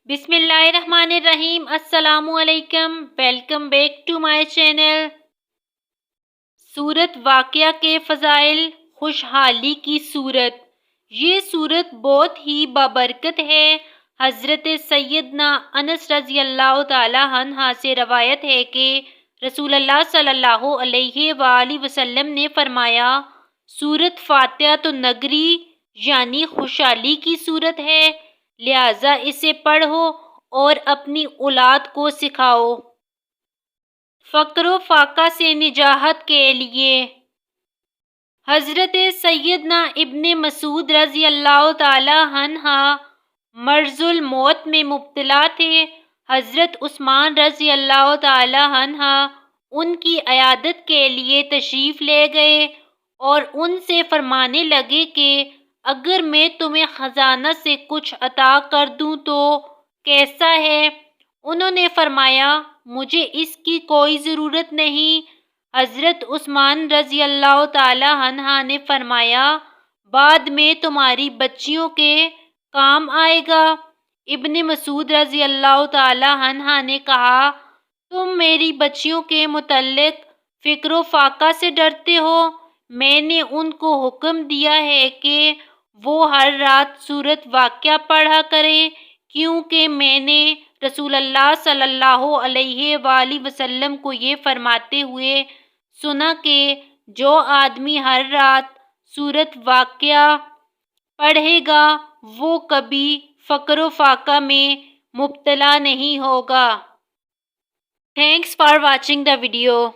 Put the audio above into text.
بسم اللہ الرحمن الرحیم۔ السلام علیکم، welcome back to my channel. سورت واقعہ کے فضائل، خوشحالی کی صورت۔ یہ صورت بہت ہی بابرکت ہے۔ حضرت سیدنا انس رضی اللہ تعالی عنہ سے روایت ہے کہ رسول اللہ صلی اللہ علیہ وآلہ وسلم نے فرمایا، سورت فاتحۃ النگری یعنی خوشحالی کی صورت ہے، لہٰذا اسے پڑھو اور اپنی اولاد کو سکھاؤ۔ فقر و فاقہ سے نجات کے لیے حضرت سیدنا ابن مسعود رضی اللہ تعالی عنہ مرض الموت میں مبتلا تھے۔ حضرت عثمان رضی اللہ تعالی عنہ ان کی عیادت کے لیے تشریف لے گئے اور ان سے فرمانے لگے کہ اگر میں تمہیں خزانہ سے کچھ عطا کر دوں تو کیسا ہے؟ انہوں نے فرمایا، مجھے اس کی کوئی ضرورت نہیں۔ حضرت عثمان رضی اللہ تعالی عنہ نے فرمایا، بعد میں تمہاری بچیوں کے کام آئے گا۔ ابن مسعود رضی اللہ تعالی عنہ نے کہا، تم میری بچیوں کے متعلق فقر و فاقہ سے ڈرتے ہو؟ میں نے ان کو حکم دیا ہے کہ وہ ہر رات سورت واقعہ پڑھا کریں، کیونکہ میں نے رسول اللہ صلی اللہ علیہ وآلہ وسلم کو یہ فرماتے ہوئے سنا کہ جو آدمی ہر رات سورت واقعہ پڑھے گا وہ کبھی فقر و فاقہ میں مبتلا نہیں ہوگا۔ Thanks for watching the video.